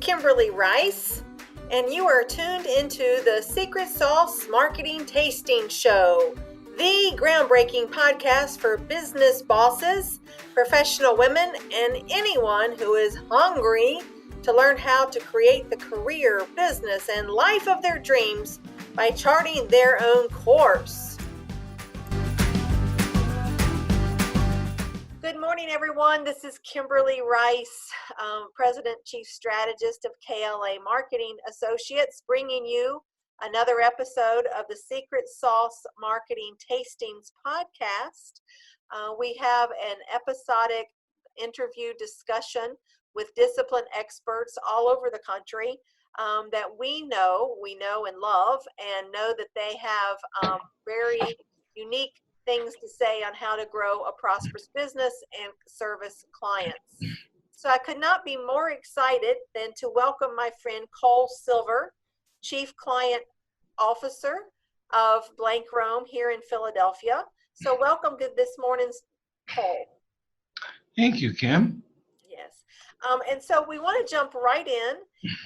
Kimberly Rice, and you are tuned into the Secret Sauce Marketing Tasting Show, the groundbreaking podcast for business bosses, professional women, and anyone who is hungry to learn how to create the career, business, and life of their dreams by charting their own course. Good morning, everyone. This is Kimberly Rice, President Chief Strategist of KLA Marketing Associates, bringing you another episode of the Secret Sauce Marketing Tastings podcast. We have an episodic interview discussion with discipline experts all over the country that we know and love, and know that they have very unique things to say on how to grow a prosperous business and service clients. So I could not be more excited than to welcome my friend Cole Silver, Chief Client Officer of Blank Rome here in Philadelphia. So welcome to this morning's Cole. Thank you, Kim. Yes. And so we want to jump right in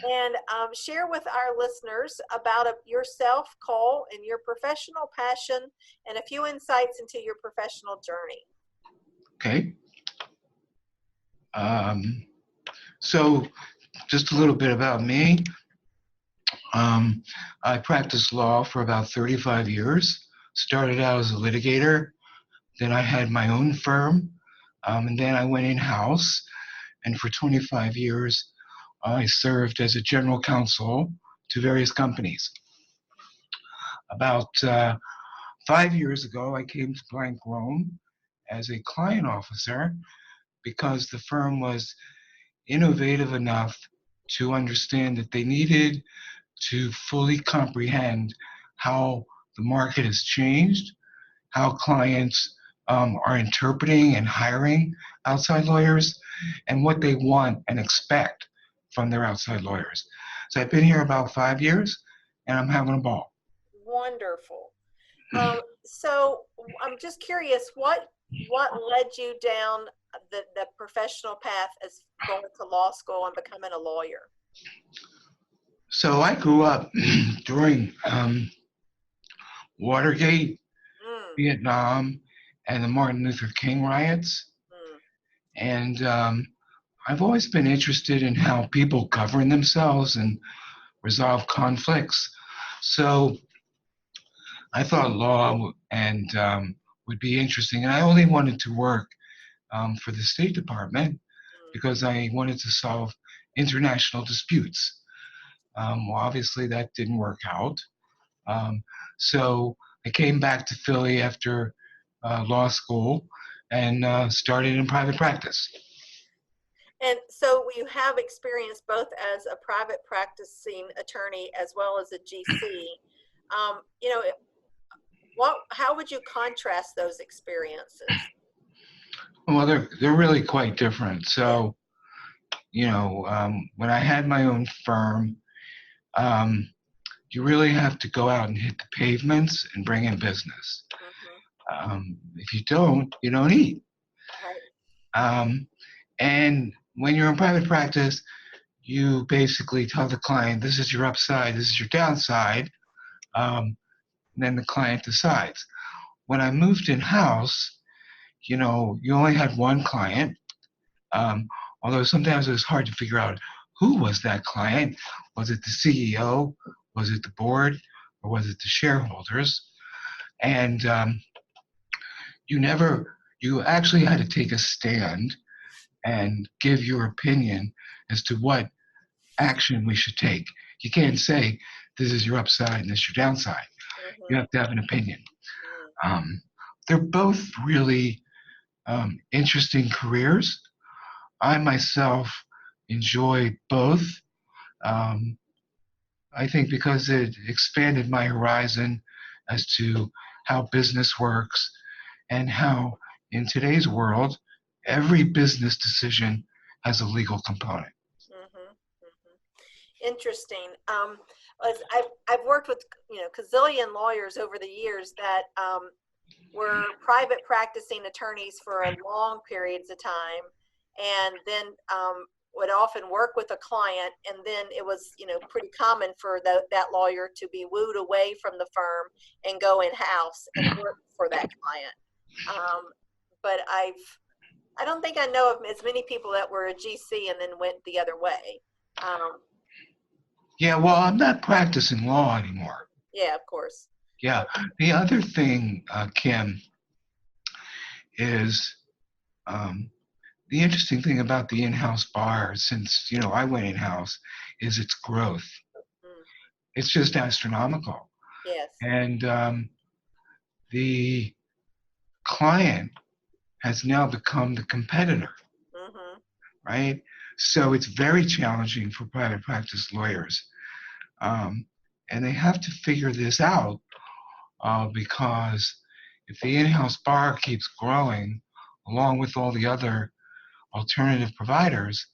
and share with our listeners about yourself, Cole, and your professional passion, and a few insights into your professional journey. Okay. So just a little bit about me. I practiced law for about 35 years. Started out as a litigator. Then I had my own firm. And then I went in-house. And for 25 years, I served as a general counsel to various companies. About 5 years ago, I came to Blank Rome as a client officer because the firm was innovative enough to understand that they needed to fully comprehend how the market has changed, how clients are interpreting and hiring outside lawyers, and what they want and expect from their outside lawyers. So I've been here about 5 years, and I'm having a ball. Wonderful. So I'm just curious, what led you down the professional path as going to law school and becoming a lawyer? So I grew up during Watergate, Vietnam, and the Martin Luther King riots. And I've always been interested in how people govern themselves and resolve conflicts. So I thought law and would be interesting. And I only wanted to work for the State Department because I wanted to solve international disputes. Well, obviously that didn't work out. So I came back to Philly after law school and started in private practice. And so you have experience both as a private practicing attorney as well as a GC. How would you contrast those experiences? Well, they're really quite different. So, when I had my own firm, you really have to go out and hit the pavements and bring in business. If you don't eat. Right. And when you're in private practice, you basically tell the client, this is your upside, this is your downside, and then the client decides. When I moved in-house, you only had one client, although sometimes it was hard to figure out who was that client. Was it the CEO? Was it the board? Or was it the shareholders? And you actually had to take a stand and give your opinion as to what action we should take. You can't say, this is your upside and this is your downside. You have to have an opinion. They're both really interesting careers. I myself enjoy both. I think because it expanded my horizon as to how business works and how in today's world, every business decision has a legal component. Interesting. I've worked with gazillion lawyers over the years that were private practicing attorneys for a long periods of time, and then would often work with a client, and then it was, pretty common for that lawyer to be wooed away from the firm and go in-house and work for that client. But I don't think I know of as many people that were a GC and then went the other way. Yeah, well, I'm not practicing law anymore. Yeah, of course. Yeah. The other thing, Kim, is the interesting thing about the in-house bar, since, I went in-house, is its growth. Mm, It's just astronomical. yes. And the client has now become the competitor, Mm-hmm. right? So it's very challenging for private practice lawyers. And they have to figure this out because if the in-house bar keeps growing, along with all the other alternative providers,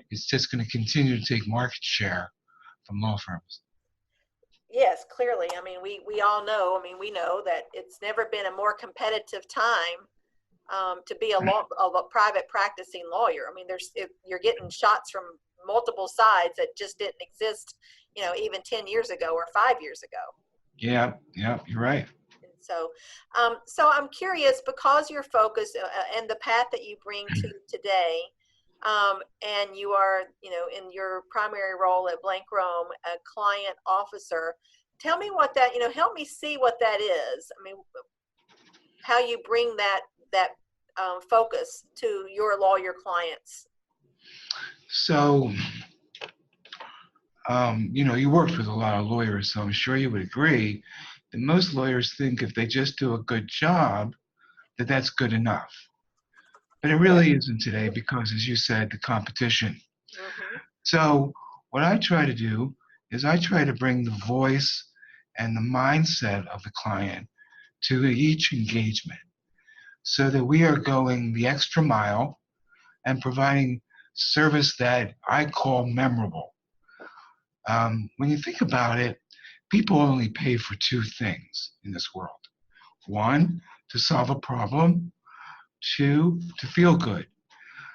it's just going to continue to take market share from law firms. Yes, clearly. I mean, we all know, we know that it's never been a more competitive time to be a private practicing lawyer. I mean, you're getting shots from multiple sides that just didn't exist, even 10 years ago or 5 years ago. Yeah, you're right. And so I'm curious, because your focus and the path that you bring to today, and you are, in your primary role at Blank Rome, a client officer. Tell me what that, help me see what that is. I mean, how you bring that focus to your lawyer clients. So, you worked with a lot of lawyers, so I'm sure you would agree that most lawyers think if they just do a good job, that that's good enough. But it really isn't today because, as you said, the competition. Mm-hmm. So what I try to do is I try to bring the voice and the mindset of the client to each engagement so that we are going the extra mile and providing service that I call memorable. When you think about it, people only pay for two things in this world. One, to solve a problem. Two, to feel good.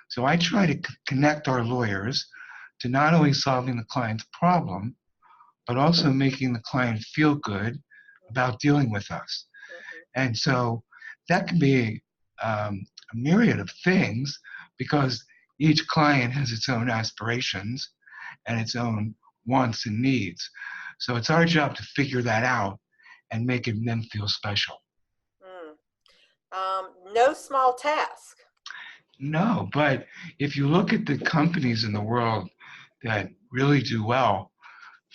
So I try to connect our lawyers to not only solving the client's problem, but also making the client feel good about dealing with us. Mm-hmm. And so that can be a myriad of things because each client has its own aspirations and its own wants and needs. So it's our job to figure that out and make them feel special. No small task. No, but if you look at the companies in the world that really do well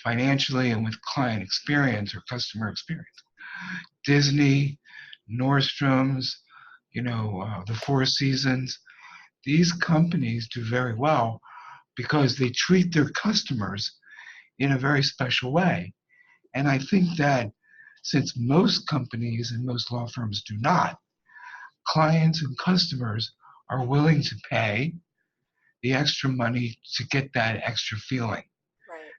financially and with client experience or customer experience, Disney, Nordstrom's, the Four Seasons, these companies do very well because they treat their customers in a very special way. And I think that since most companies and most law firms do not, clients and customers are willing to pay the extra money to get that extra feeling. Right.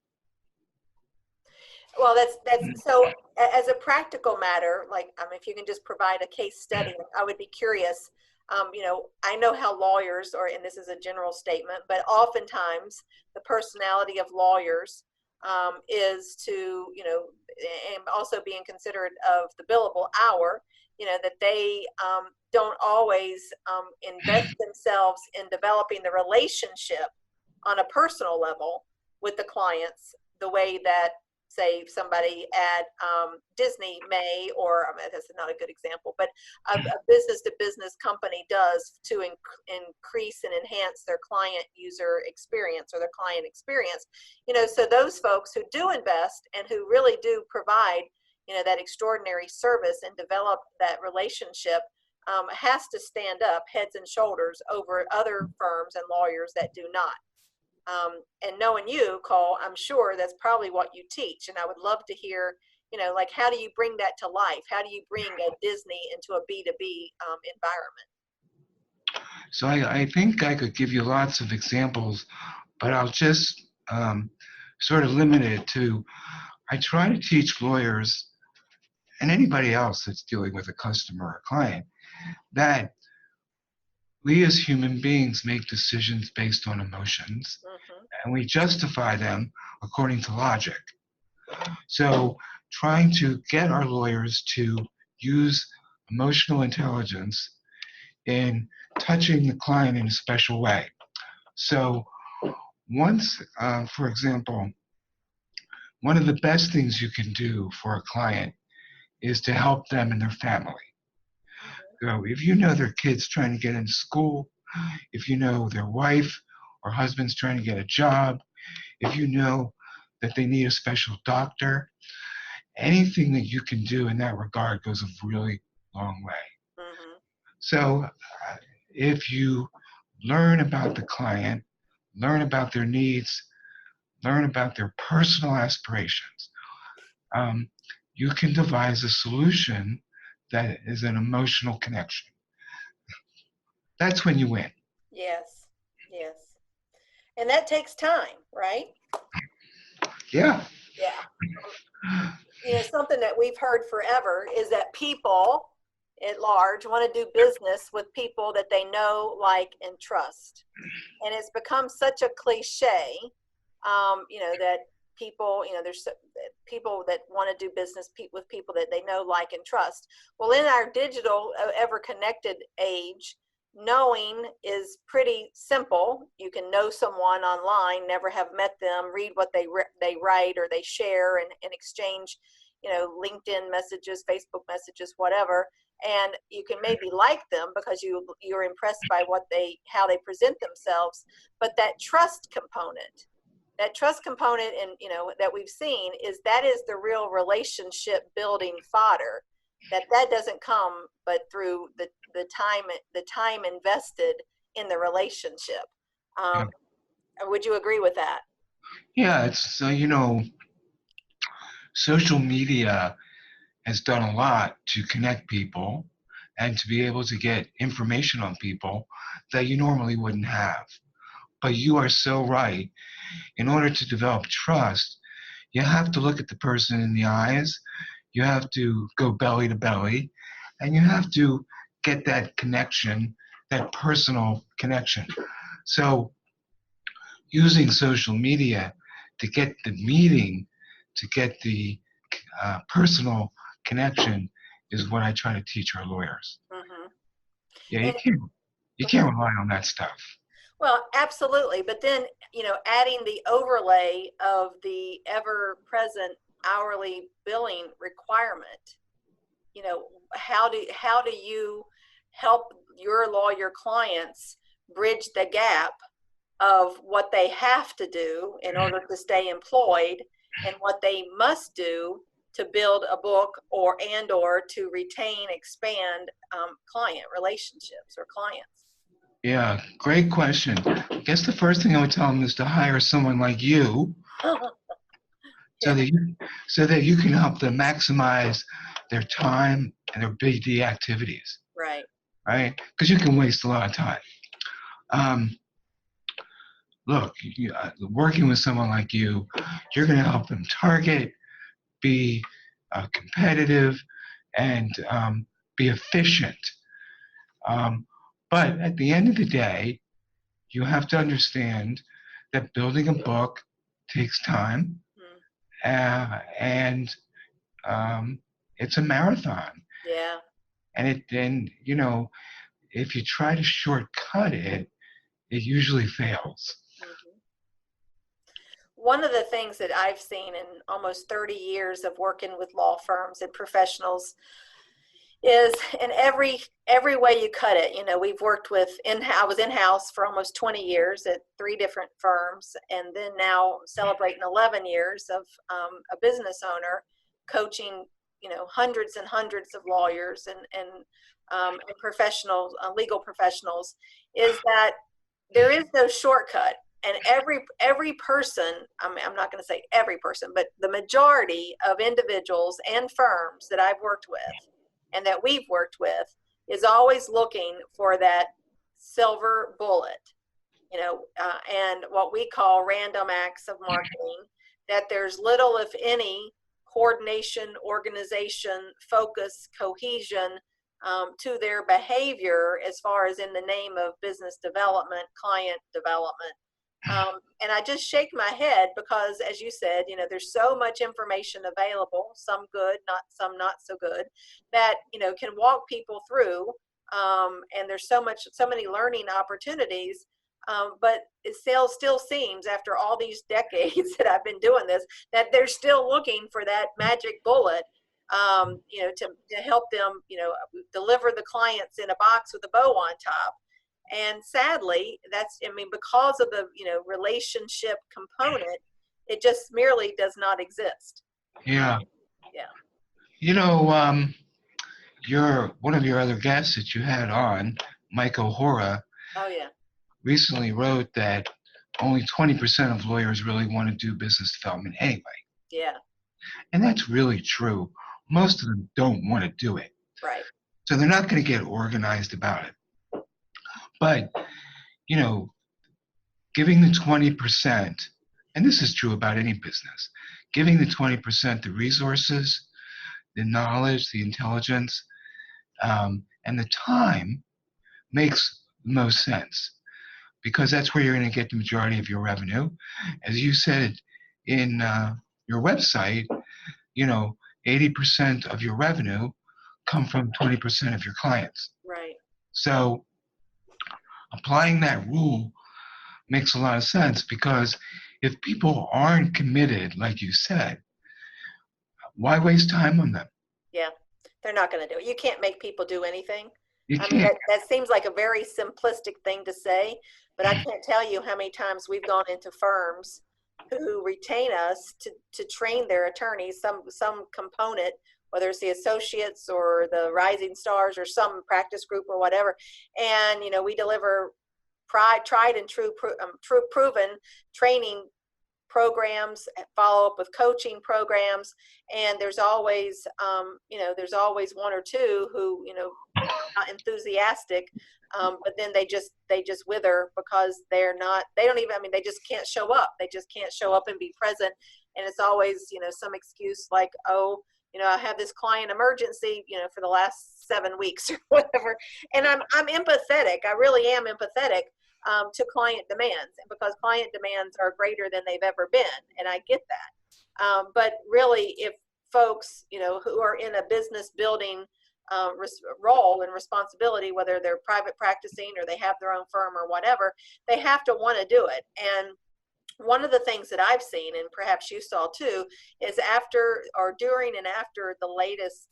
Well, that's so. As a practical matter, like, if you can just provide a case study, I would be curious. I know how lawyers are, and this is a general statement, but oftentimes the personality of lawyers is to, and also being considerate of the billable hour, that they don't always invest themselves in developing the relationship on a personal level with the clients the way that, say, somebody at Disney may, or that's not a good example, but a business-to-business company does to increase and enhance their client user experience or their client experience. So those folks who do invest and who really do provide, that extraordinary service and develop that relationship has to stand up heads and shoulders over other firms and lawyers that do not. And knowing you, Cole, I'm sure that's probably what you teach. And I would love to hear, like, how do you bring that to life? How do you bring a Disney into a B2B environment? So I think I could give you lots of examples, but I'll just sort of limit it to, I try to teach lawyers and anybody else that's dealing with a customer or client that we as human beings make decisions based on emotions, Mm-hmm. and we justify them according to logic. So trying to get our lawyers to use emotional intelligence in touching the client in a special way. So once, for example, one of the best things you can do for a client is to help them and their family. So if you know their kid's trying to get into school, if you know their wife or husband's trying to get a job, if you know that they need a special doctor, anything that you can do in that regard goes a really long way. Mm-hmm. So if you learn about the client, learn about their needs, learn about their personal aspirations, um, you can devise a solution that is an emotional connection. That's when you win. Yes, yes. And that takes time, right? Yeah. Yeah. Something that we've heard forever is that people at large want to do business with people that they know, like, and trust. And it's become such a cliche, that people, there's people that want to do business with people that they know, like, and trust. Well, in our digital, ever connected age, knowing is pretty simple. You can know someone online, never have met them, read what they write or they share, and exchange, LinkedIn messages, Facebook messages, whatever. And you can maybe like them because you're impressed by how they present themselves. But that trust component, and that we've seen, that is the real relationship building fodder. That doesn't come but through the time invested in the relationship. Yeah. Would you agree with that? Yeah, it's, social media has done a lot to connect people and to be able to get information on people that you normally wouldn't have. But you are so right. In order to develop trust, you have to look at the person in the eyes, you have to go belly to belly, and you have to get that connection, that personal connection. So using social media to get the meeting, to get the personal connection is what I try to teach our lawyers. Mm-hmm. Yeah, And you go ahead. can't rely on that stuff. Well, absolutely. But then, adding the overlay of the ever-present hourly billing requirement, how do you help your lawyer clients bridge the gap of what they have to do in order to stay employed and what they must do to build a book or to retain, expand client relationships or clients? Yeah, great question. I guess the first thing I would tell them is to hire someone like you so Yeah, that you can help them maximize their time and their BD activities, right. right? Because you can waste a lot of time. Um, Look, working with someone like you're going to help them target, be competitive, and be efficient. Um, but at the end of the day, you have to understand that building a book takes time, Mm, and it's a marathon. yeah. And if you try to shortcut it, it usually fails. Mhm. One of the things that I've seen in almost 30 years of working with law firms and professionals is, in every way you cut it, we've worked with I was in-house for almost 20 years at 3 different firms, and then now celebrating 11 years of a business owner coaching, hundreds and hundreds of lawyers and professionals, legal professionals, is that there is no shortcut. And every person, I'm not going to say every person, but the majority of individuals and firms that I've worked with and that we've worked with is always looking for that silver bullet, and what we call random acts of marketing, that there's little, if any, coordination, organization, focus, cohesion to their behavior as far as in the name of business development, client development. And I just shake my head because, as you said, there's so much information available, some good, some not so good, that, can walk people through. And there's so many learning opportunities. But it still seems, after all these decades that I've been doing this, that they're still looking for that magic bullet, to help them, deliver the clients in a box with a bow on top. And sadly, because of the, relationship component, it just merely does not exist. Yeah. Yeah. One of your other guests that you had on, Mike O'Hara, Oh, yeah. recently wrote that only 20% of lawyers really want to do business development anyway. Yeah. And that's really true. Most of them don't want to do it. Right. So they're not going to get organized about it. But, giving the 20%, and this is true about any business, giving the 20% the resources, the knowledge, the intelligence, and the time makes the most sense, because that's where you're going to get the majority of your revenue. As you said in your website, 80% of your revenue come from 20% of your clients. Right. So applying that rule makes a lot of sense, because if people aren't committed, like you said, why waste time on them? Yeah, they're not going to do it. You can't make people do anything. You I mean, can't. that seems like a very simplistic thing to say, but I can't tell you how many times we've gone into firms who retain us to train their attorneys, some component, whether it's the associates or the rising stars or some practice group or whatever. And, we deliver tried and true proven training programs, follow up with coaching programs, and there's always one or two who not enthusiastic, but then they just wither because they just can't show up. They just can't show up and be present, and it's always some excuse like, oh, I have this client emergency, for the last 7 weeks or whatever. And I'm empathetic. I really am empathetic to client demands, and because client demands are greater than they've ever been, and I get that. But really, if folks, who are in a business building role and responsibility, whether they're private practicing or they have their own firm or whatever, they have to want to do it. And one of the things that I've seen, and perhaps you saw too, is after or during and after the last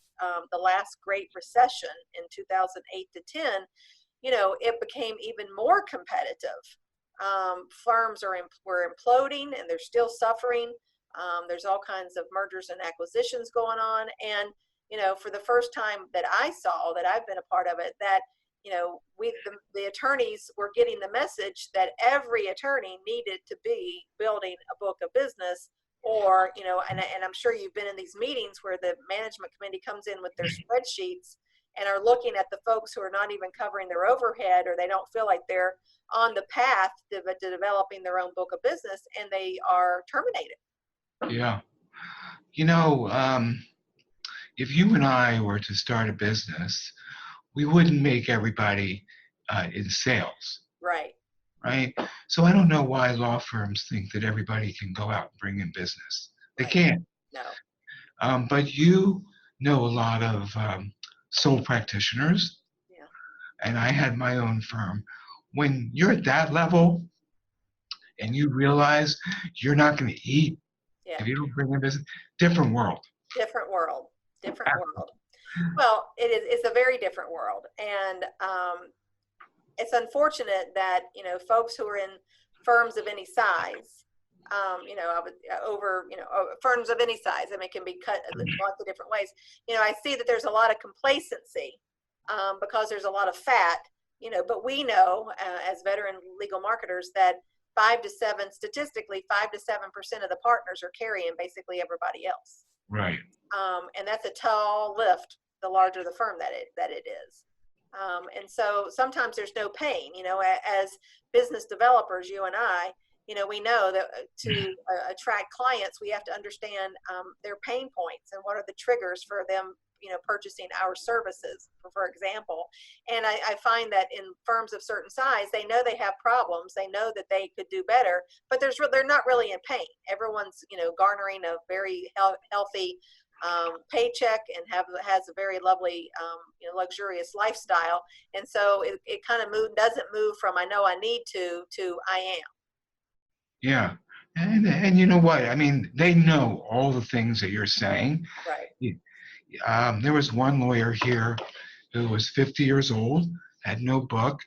Great Recession in 2008 to 10, it became even more competitive. Firms were imploding, and they're still suffering. There's all kinds of mergers and acquisitions going on. And, for the first time that I saw, that I've been a part of it, that, the attorneys were getting the message that every attorney needed to be building a book of business, or, and I'm sure you've been in these meetings where the management committee comes in with their spreadsheets and are looking at the folks who are not even covering their overhead, or they don't feel like they're on the path to developing their own book of business, and they are terminated. Yeah. If you and I were to start a business, we wouldn't make everybody in sales. Right. Right? So I don't know why law firms think that everybody can go out and bring in business. They can't. No. But you know a lot of sole practitioners. Yeah. And I had my own firm. When you're at that level and you realize you're not going to eat if you don't bring in business, different world. Well, it's a very different world. And it's unfortunate that, folks who are in firms of any size, firms of any size, it can be cut lots of different ways. I see that there's a lot of complacency because there's a lot of fat, but we know as veteran legal marketers that statistically 5 to 7% of the partners are carrying basically everybody else. Right. And that's a tall lift, the larger the firm that it is. And so sometimes there's no pain, as business developers, you and I, we know that to attract clients, we have to understand their pain points and what are the triggers for them, purchasing our services, for example. And I find that in firms of certain size, they know they have problems. They know that they could do better, but they're not really in pain. Everyone's, garnering a very healthy paycheck and has a very lovely, luxurious lifestyle. And so it kind of doesn't move from I know I need to I am. Yeah. And you know what? I mean, they know all the things that you're saying. Right. There was one lawyer here who was 50 years old, had no book.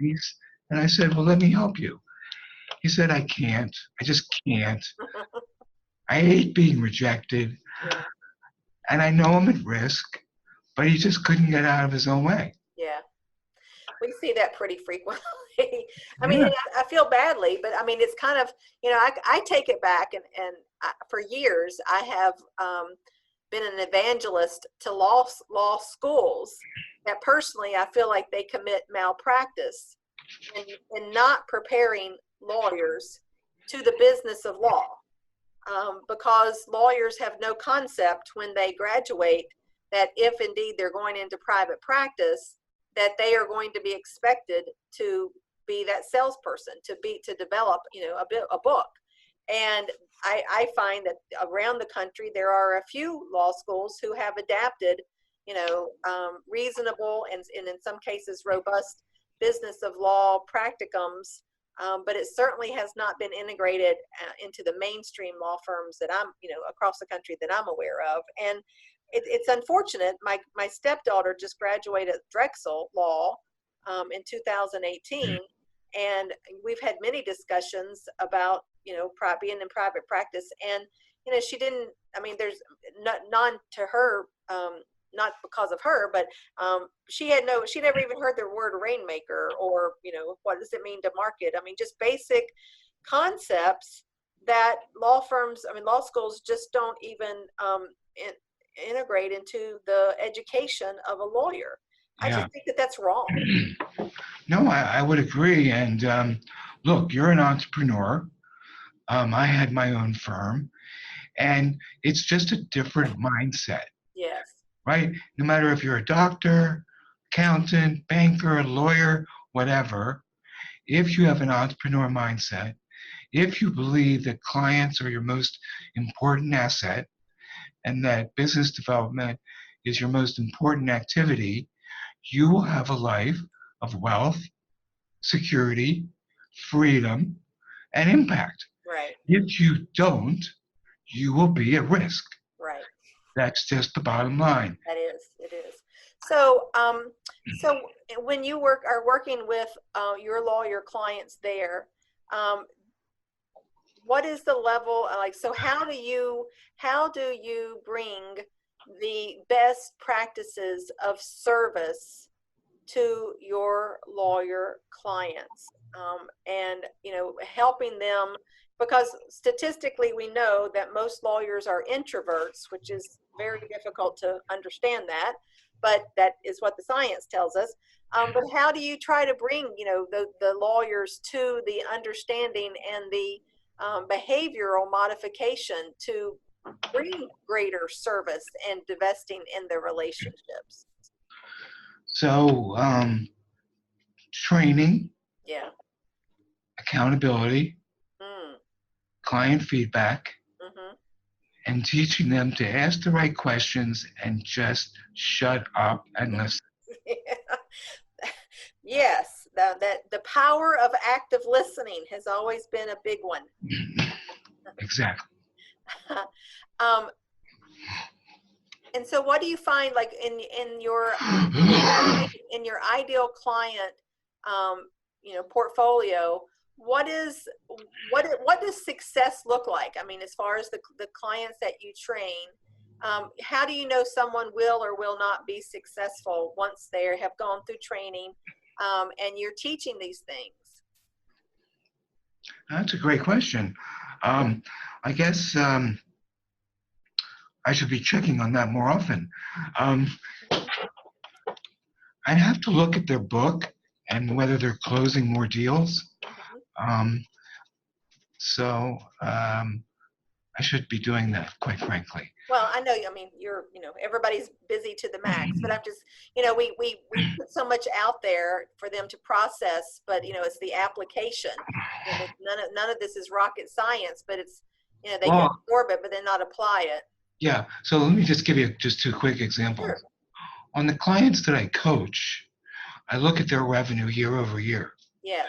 Mm. And I said, well, let me help you. He said, I can't. I just can't. I hate being rejected. Yeah. And I know I'm at risk, but he just couldn't get out of his own way. Yeah. We see that pretty frequently. I mean, Yeah. I feel badly, but I mean, it's kind of, I take it back, and for years I have been an evangelist to law schools that personally I feel like they commit malpractice in not preparing lawyers to the business of law, because lawyers have no concept when they graduate that if indeed they're going into private practice, that they are going to be expected to be that salesperson, to develop, a book. And I find that around the country, there are a few law schools who have adapted, reasonable and in some cases robust business of law practicums, but it certainly has not been integrated into the mainstream law firms that I'm, across the country that I'm aware of. And it's unfortunate. My stepdaughter just graduated Drexel Law in 2018, and we've had many discussions about being in private practice. And she didn't. I mean, there's none to her, not because of her, but she never even heard the word Rainmaker, or what does it mean to market. I mean, just basic concepts that law schools just don't even integrate into the education of a lawyer. I Yeah. just think that that's wrong. No, I would agree. And look, you're an entrepreneur. I had my own firm, and it's just a different mindset, Yes. right? No matter if you're a doctor, accountant, banker, lawyer, whatever, if you have an entrepreneur mindset, if you believe that clients are your most important asset and that business development is your most important activity, you will have a life of wealth, security, freedom, and impact. Right. If you don't, you will be at risk. Right. That's just the bottom line. It is. So, so when you are working with your lawyer clients there, what is the level like? So how do you bring the best practices of service to your lawyer clients, and helping them, because statistically we know that most lawyers are introverts, which is very difficult to understand that, but that is what the science tells us. But how do you try to bring the lawyers to the understanding and the behavioral modification to bring greater service and divesting in their relationships? So, training, Yeah. accountability, Mm. client feedback, Mm-hmm. and teaching them to ask the right questions and just shut up and listen. Yes, the power of active listening has always been a big one. Exactly. And so what do you find, like in your ideal client portfolio, what does success look like? I mean, as far as the clients that you train, how do you know someone will or will not be successful once they have gone through training, and you're teaching these things? That's a great question. I guess I should be checking on that more often. I'd have to look at their book and whether they're closing more deals. So I should be doing that, quite frankly. Well, I know, I mean, everybody's busy to the max, but I'm just, we put so much out there for them to process, but, it's the application. None of this is rocket science, but it's, they can Well, absorb it, but then not apply it. yeah. So let me just give you just two quick Sure. examples. On the clients that I coach, I look at their revenue year over year. Yes.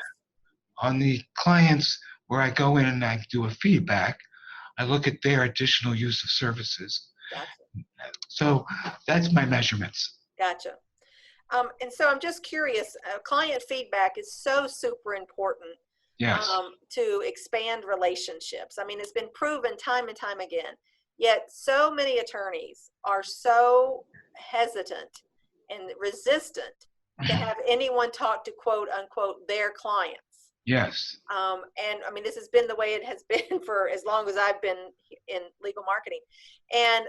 On the clients where I go in and I do a feedback, I look at their additional use of services. Gotcha. So that's my measurements. Gotcha. And so I'm just curious, client feedback is so super important Yes. to expand relationships. I mean, it's been proven time and time again. Yet so many attorneys are so hesitant and resistant to have anyone talk to quote unquote their clients. Yes. And I mean, this has been the way it has been for as long as I've been in legal marketing. And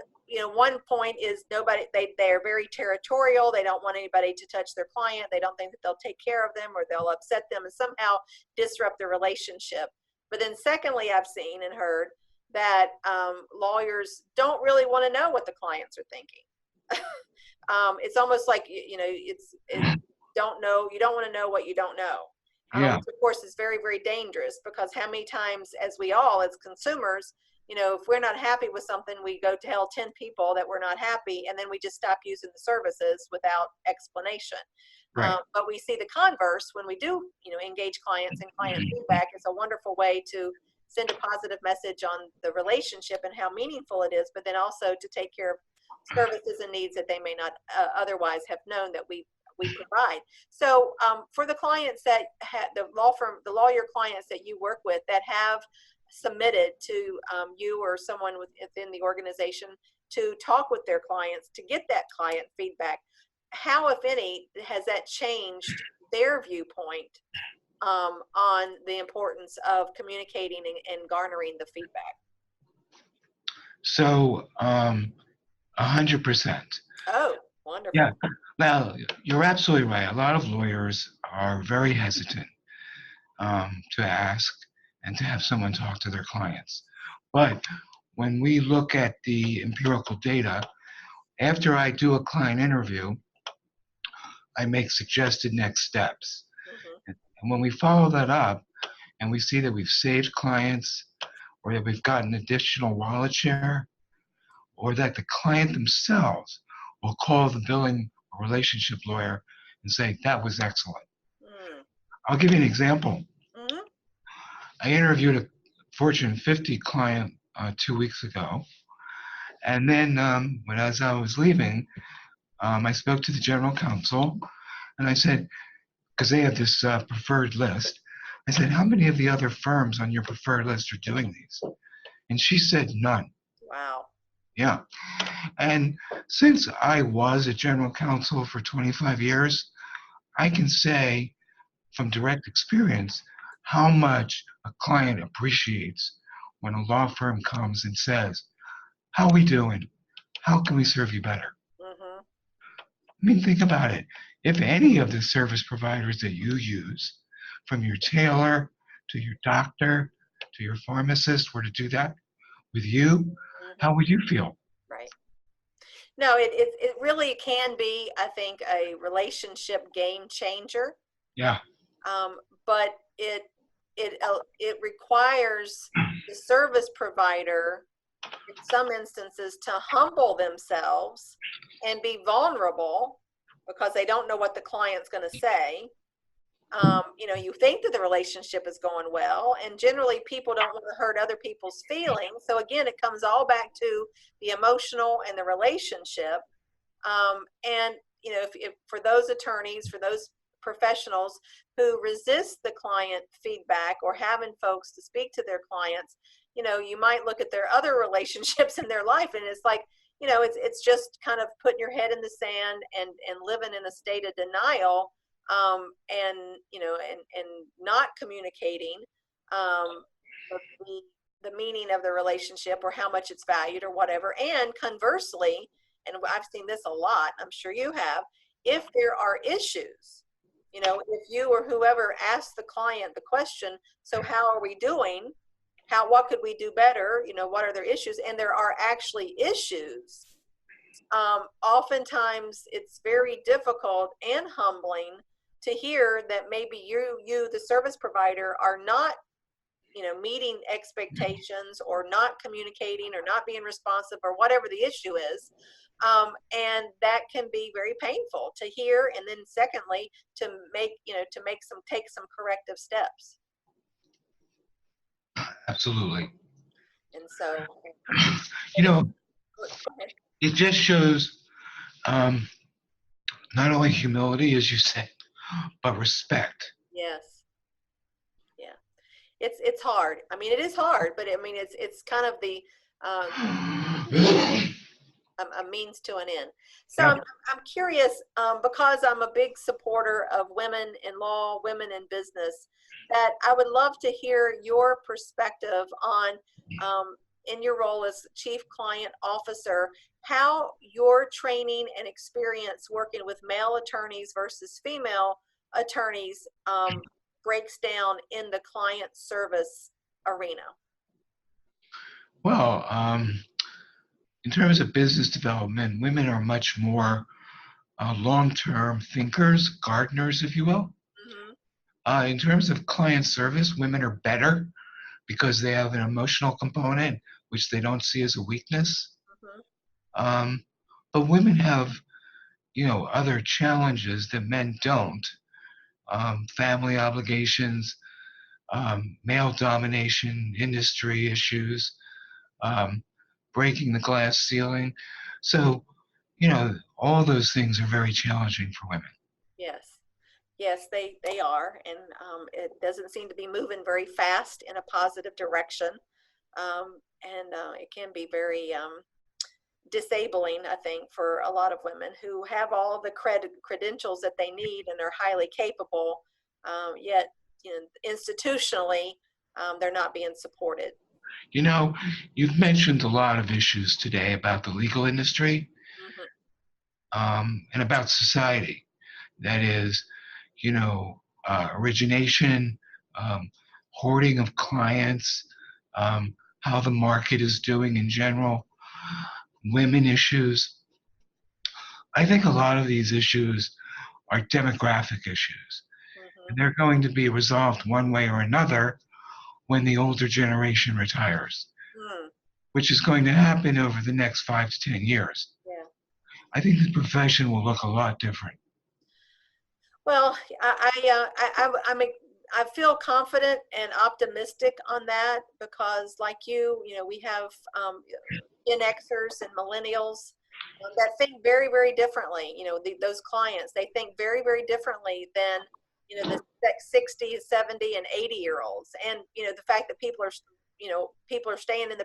one point is they're very territorial. They don't want anybody to touch their client. They don't think that they'll take care of them or they'll upset them and somehow disrupt the relationship. But then secondly, I've seen and heard that lawyers don't really want to know what the clients are thinking. It's almost like, it's don't know. You don't want to know what you don't know. Yeah. Which of course is very, very dangerous, because how many times as consumers, if we're not happy with something, we go tell 10 people that we're not happy, and then we just stop using the services without explanation. Right. But we see the converse when we do, engage clients, and client feedback is a wonderful way to send a positive message on the relationship and how meaningful it is, but then also to take care of services and needs that they may not otherwise have known that we provide. So for the clients that have the lawyer clients that you work with that have submitted to you or someone within the organization to talk with their clients to get that client feedback, how, if any, has that changed their viewpoint on the importance of communicating and garnering the feedback? So 100%. Oh, wonderful. Yeah. Well, you're absolutely right. A lot of lawyers are very hesitant to ask and to have someone talk to their clients. But when we look at the empirical data, after I do a client interview, I make suggested next steps. Mm-hmm. And when we follow that up and we see that we've saved clients or that we've gotten additional wallet share or that the client themselves will call the billing or relationship lawyer and say, that was excellent. Mm. I'll give you an example. Mm-hmm. I interviewed a Fortune 50 client 2 weeks ago. And then as I was leaving, I spoke to the general counsel and I said, because they have this preferred list, I said, how many of the other firms on your preferred list are doing these? And she said, none. Wow. Yeah. And since I was a general counsel for 25 years, I can say from direct experience how much a client appreciates when a law firm comes and says, how are we doing? How can we serve you better? Mm-hmm. I mean, think about it. If any of the service providers that you use, from your tailor to your doctor to your pharmacist, were to do that with you, Mm-hmm. how would you feel? Right. No, it really can be, I think, a relationship game changer. Yeah. But it requires the service provider, in some instances, to humble themselves and be vulnerable because they don't know what the client's going to say. You think that the relationship is going well, and generally people don't want to hurt other people's feelings. So again, it comes all back to the emotional and the relationship. And if for those attorneys, for those professionals who resist the client feedback or having folks to speak to their clients, you might look at their other relationships in their life, and it's like, it's just kind of putting your head in the sand and living in a state of denial, and not communicating the meaning of the relationship or how much it's valued or whatever. And conversely, and I've seen this a lot, I'm sure you have, if there are issues, if you or whoever asks the client the question, so how are we doing? what could we do better? You know, what are their issues? And there are actually issues. Oftentimes it's very difficult and humbling to hear that maybe you, the service provider, are not, you know, meeting expectations or not communicating or not being responsive or whatever the issue is. And that can be very painful to hear. And then secondly, to take some corrective steps. Absolutely. And so, You know, go ahead. it just shows not only humility, as you said, but respect. Yes. Yeah. It's hard. I mean, it is hard, but I mean, it's kind of the a means to an end. So Yep. I'm curious, because I'm a big supporter of women in law, women in business, that I would love to hear your perspective on, in your role as Chief Client Officer, how your training and experience working with male attorneys versus female attorneys breaks down in the client service arena. Well, in terms of business development, women are much more long-term thinkers, gardeners, if you will. Mm-hmm. In terms of client service, women are better because they have an emotional component, which they don't see as a weakness. Mm-hmm. But women have, you know, other challenges that men don't. Family obligations, male domination, industry issues, um, breaking the glass ceiling. So, you know, all those things are very challenging for women. Yes. Yes, they are, and it doesn't seem to be moving very fast in a positive direction, and it can be very disabling, I think, for a lot of women who have all the credentials that they need and are highly capable, yet, you know, institutionally, they're not being supported. You know, you've mentioned a lot of issues today about the legal industry Hmm. and about society. That is, you know, origination, um, hoarding of clients, how the market is doing in general, women issues. I think a lot of these issues are demographic issues, Hmm. and they're going to be resolved one way or another when the older generation retires, Mm, which is going to happen over the next 5 to 10 years. yeah. I think the profession will look a lot different. Well, I'm I feel confident and optimistic on that because, like you know, we have Gen Xers and millennials that think very, very differently. You know, those clients, they think very, very differently than, you know, the 60, 70, and 80-year-olds. And, you know, the fact that people are staying in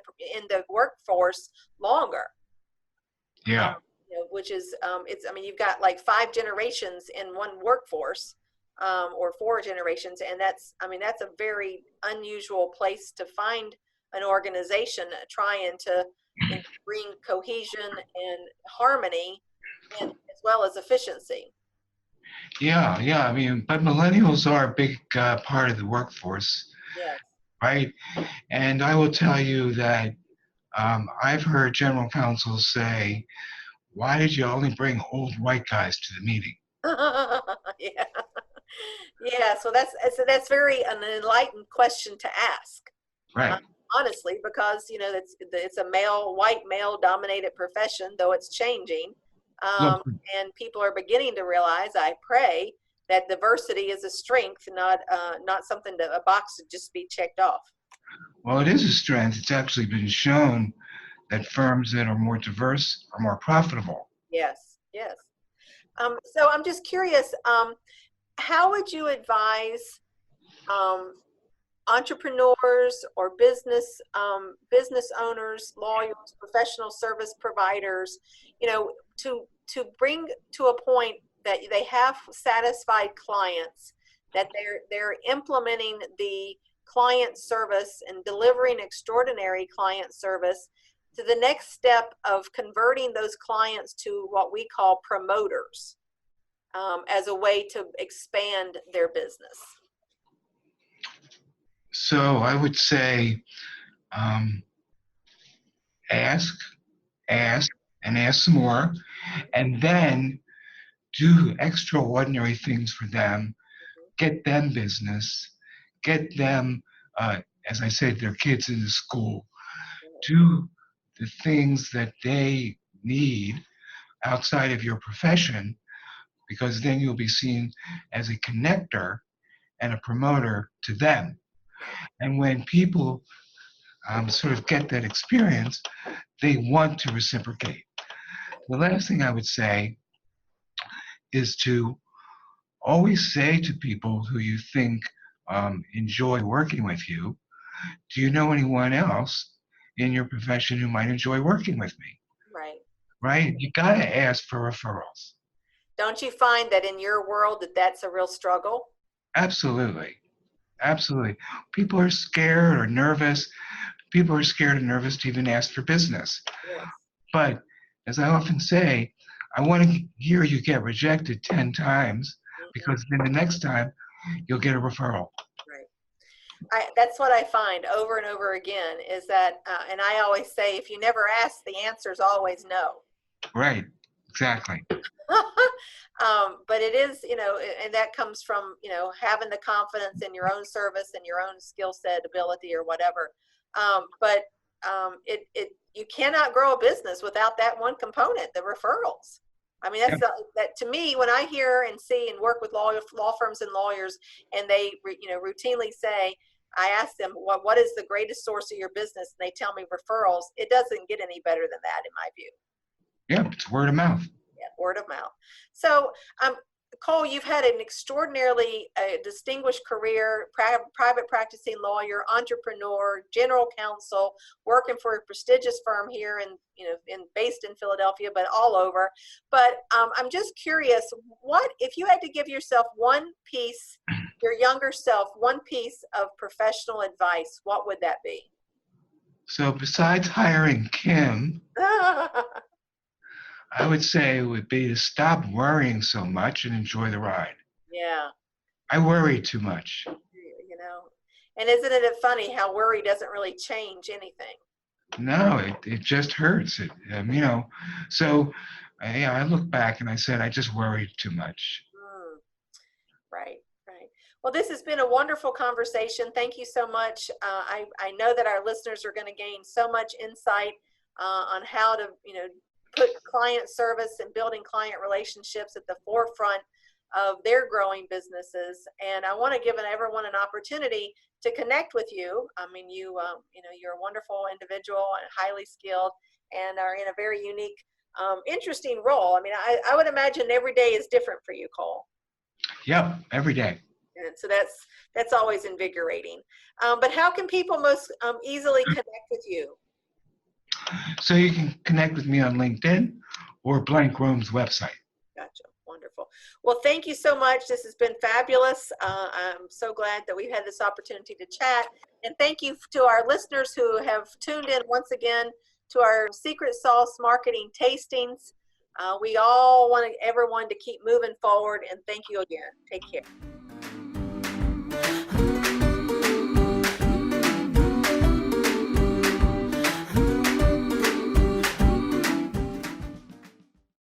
the workforce longer. Yeah. You know, which is I mean, you've got like 5 generations in one workforce, or 4 generations, and I mean, that's a very unusual place to find an organization trying to, you know, bring cohesion and harmony, and as well as efficiency. Yeah, yeah. I mean, but millennials are a big part of the workforce, Yes. right? And I will tell you that I've heard general counsel say, "Why did you only bring old white guys to the meeting?" Yeah. Yeah, so that's very an enlightened question to ask. uh, Right. Honestly, because, you know, it's a white male dominated profession, though it's changing, Look, and people are beginning to realize, I pray, that diversity is a strength, not something a box to just be checked off. well, it is a strength. It's actually been shown that firms that are more diverse are more profitable. Yes, yes. So I'm just curious, how would you advise um, entrepreneurs or business owners, lawyers, professional service providers, you know, to bring to a point that they have satisfied clients, that they're implementing the client service and delivering extraordinary client service, to the next step of converting those clients to what we call promoters, as a way to expand their business? So I would say um, ask, ask, and ask some more, and then do extraordinary things for them, get them business, get them, uh, as I said, their kids into school, do the things that they need outside of your profession, because then you'll be seen as a connector and a promoter to them. And when people sort of get that experience, they want to reciprocate. The last thing I would say is to always say to people who you think enjoy working with you, do you know anyone else in your profession who might enjoy working with me? Right. Right? You got to ask for referrals. Don't you find that in your world that that's a real struggle? Absolutely. Absolutely. People are scared or nervous. People are scared and nervous to even ask for business. Yes. But as I often say, I want to hear you get rejected 10 times because then the next time you'll get a referral. Right. That's what I find over and over again is that, and I always say, if you never ask, the answer is always no. Right. Exactly. But it is, and that comes from, having the confidence in your own service and your own skill set, ability, or whatever. But you cannot grow a business without that one component, the referrals. I mean, Yep. that to me, when I hear and see and work with law firms and lawyers, and they, routinely say, I ask them, what is the greatest source of your business? And they tell me referrals. It doesn't get any better than that, in my view. Yeah, it's word of mouth. Yeah, word of mouth. So, Cole, you've had an extraordinarily distinguished career, private practicing lawyer, entrepreneur, general counsel, working for a prestigious firm here based in Philadelphia, but all over. But I'm just curious, what if you had to give yourself your younger self, one piece of professional advice, what would that be? So besides hiring Kim, I would say it would be to stop worrying so much and enjoy the ride. Yeah. I worry too much. And isn't it funny how worry doesn't really change anything? No, it just hurts. So I look back and I said, I just worried too much. Right, right. Well, this has been a wonderful conversation. Thank you so much. I know that our listeners are going to gain so much insight on how to, put client service and building client relationships at the forefront of their growing businesses. And I want to give everyone an opportunity to connect with you. I mean, you're a wonderful individual and highly skilled and are in a very unique, interesting role. I mean, I would imagine every day is different for you, Cole. Yep, every day. And so that's always invigorating. But how can people most easily connect with you? So you can connect with me on LinkedIn or Blank Room's website. Gotcha. Wonderful. Well, thank you so much. This has been fabulous. I'm so glad that we've had this opportunity to chat. And thank you to our listeners who have tuned in once again to our Secret Sauce Marketing Tastings. We all want everyone to keep moving forward. And thank you again. Take care.